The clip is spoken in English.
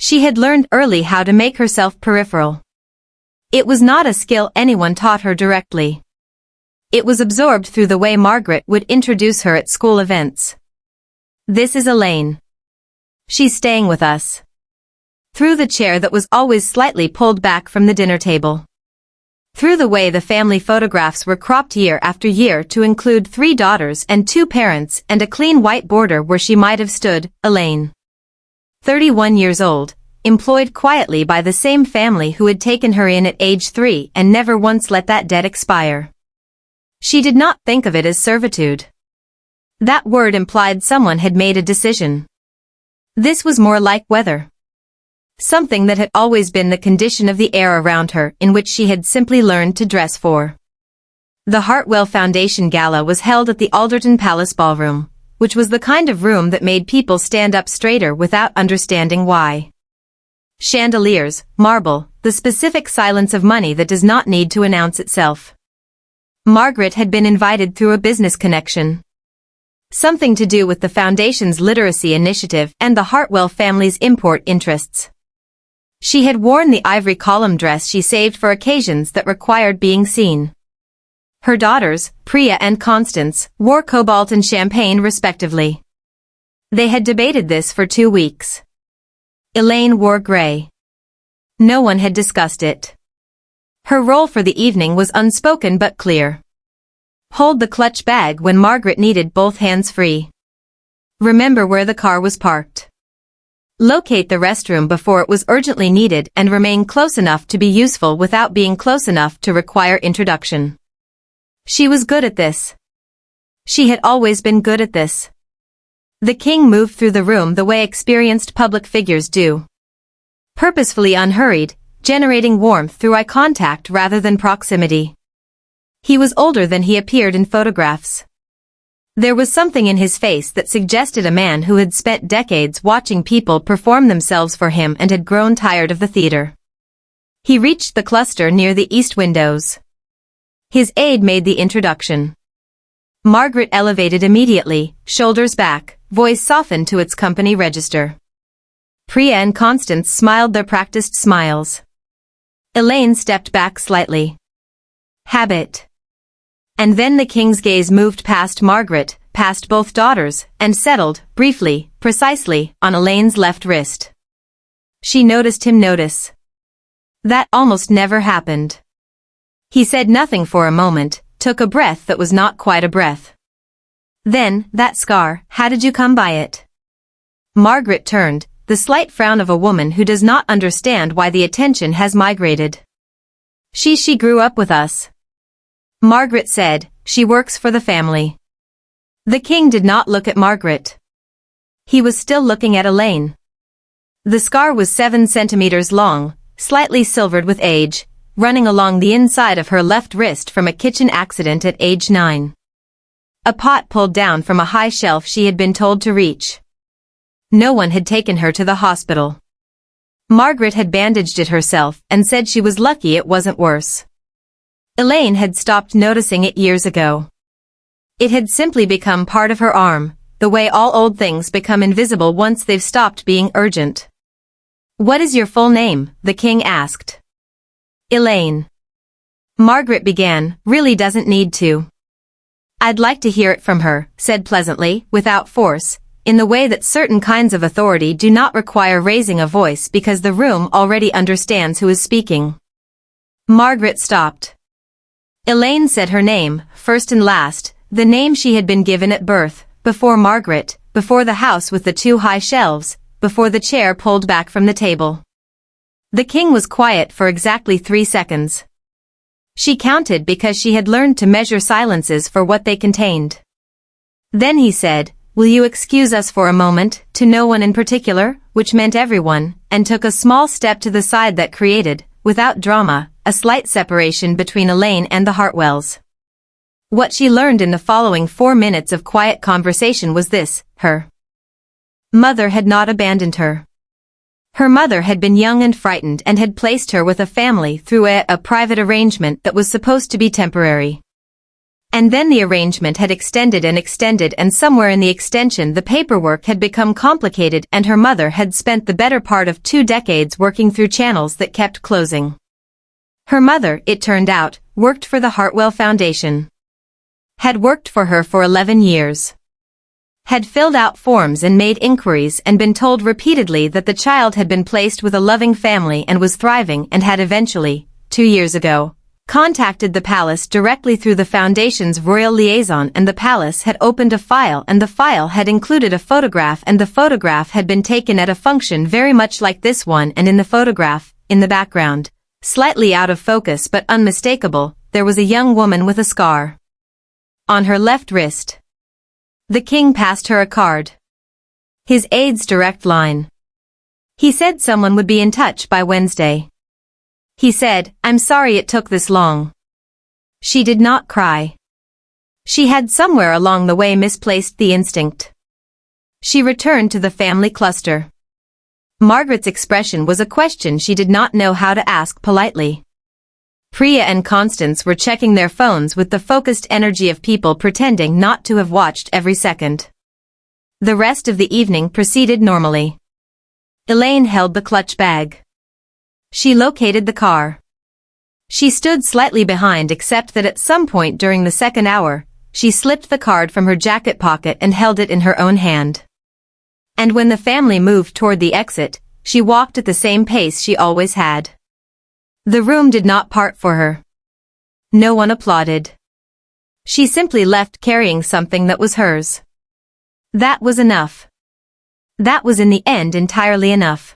She had learned early how to make herself peripheral. It was not a skill anyone taught her directly. It was absorbed through the way Margaret would introduce her at school events. "This is Elaine. She's staying with us." Through the chair that was always slightly pulled back from the dinner table. Through the way the family photographs were cropped year after year to include 3 daughters and 2 parents and a clean white border where she might have stood, Elaine. 31 years old, employed quietly by the same family who had taken her in at age 3 and never once let that debt expire. She did not think of it as servitude. That word implied someone had made a decision. This was more like weather. Something that had always been the condition of the air around her in which she had simply learned to dress for. The Hartwell Foundation Gala was held at the Alderton Palace Ballroom, which was the kind of room that made people stand up straighter without understanding why. Chandeliers, marble, the specific silence of money that does not need to announce itself. Margaret had been invited through a business connection. Something to do with the Foundation's literacy initiative and the Hartwell family's import interests. She had worn the ivory column dress she saved for occasions that required being seen. Her daughters, Priya and Constance, wore cobalt and champagne respectively. They had debated this for 2 weeks. Elaine wore grey. No one had discussed it. Her role for the evening was unspoken but clear. Hold the clutch bag when Margaret needed both hands free. Remember where the car was parked. Locate the restroom before it was urgently needed and remain close enough to be useful without being close enough to require introduction. She was good at this. She had always been good at this. The king moved through the room the way experienced public figures do. Purposefully unhurried, generating warmth through eye contact rather than proximity. He was older than he appeared in photographs. There was something in his face that suggested a man who had spent decades watching people perform themselves for him and had grown tired of the theater. He reached the cluster near the east windows. His aide made the introduction. Margaret elevated immediately, shoulders back, voice softened to its company register. Priya and Constance smiled their practiced smiles. Elaine stepped back slightly. Habit. And then the king's gaze moved past Margaret, past both daughters, and settled, briefly, precisely, on Elaine's left wrist. She noticed him notice. That almost never happened. He said nothing for a moment, took a breath that was not quite a breath. Then, that scar, how did you come by it? Margaret turned, the slight frown of a woman who does not understand why the attention has migrated. She grew up with us. Margaret said, she works for the family. The king did not look at Margaret. He was still looking at Elaine. The scar was 7 centimeters long, slightly silvered with age, running along the inside of her left wrist from a kitchen accident at age 9. A pot pulled down from a high shelf she had been told to reach. No one had taken her to the hospital. Margaret had bandaged it herself and said she was lucky it wasn't worse. Elaine had stopped noticing it years ago. It had simply become part of her arm, the way all old things become invisible once they've stopped being urgent. What is your full name? The king asked. Elaine. Margaret began, really doesn't need to. I'd like to hear it from her, said pleasantly, without force, in the way that certain kinds of authority do not require raising a voice because the room already understands who is speaking. Margaret stopped. Elaine said her name, first and last, the name she had been given at birth, before Margaret, before the house with the 2 high shelves, before the chair pulled back from the table. The king was quiet for exactly 3 seconds. She counted because she had learned to measure silences for what they contained. Then he said, will you excuse us for a moment, to no one in particular, which meant everyone, and took a small step to the side that created, without drama, a slight separation between Elaine and the Hartwells. What she learned in the following 4 minutes of quiet conversation was this: her mother had not abandoned her. Her mother had been young and frightened and had placed her with a family through a private arrangement that was supposed to be temporary. And then the arrangement had extended and somewhere in the extension the paperwork had become complicated and her mother had spent the better part of 2 decades working through channels that kept closing. Her mother, it turned out, worked for the Hartwell Foundation. Had worked for her for 11 years. Had filled out forms and made inquiries and been told repeatedly that the child had been placed with a loving family and was thriving and had eventually, 2 years ago, contacted the palace directly through the foundation's royal liaison, and the palace had opened a file and the file had included a photograph, and the photograph had been taken at a function very much like this one, and in the photograph, in the background, slightly out of focus but unmistakable, there was a young woman with a scar on her left wrist. The king passed her a card. His aide's direct line. He said someone would be in touch by Wednesday. He said, "I'm sorry it took this long." She did not cry. She had somewhere along the way misplaced the instinct. She returned to the family cluster. Margaret's expression was a question she did not know how to ask politely. Priya and Constance were checking their phones with the focused energy of people pretending not to have watched every second. The rest of the evening proceeded normally. Elaine held the clutch bag. She located the car. She stood slightly behind, except that at some point during the second hour, she slipped the card from her jacket pocket and held it in her own hand. And when the family moved toward the exit, she walked at the same pace she always had. The room did not part for her. No one applauded. She simply left carrying something that was hers. That was enough. That was in the end entirely enough.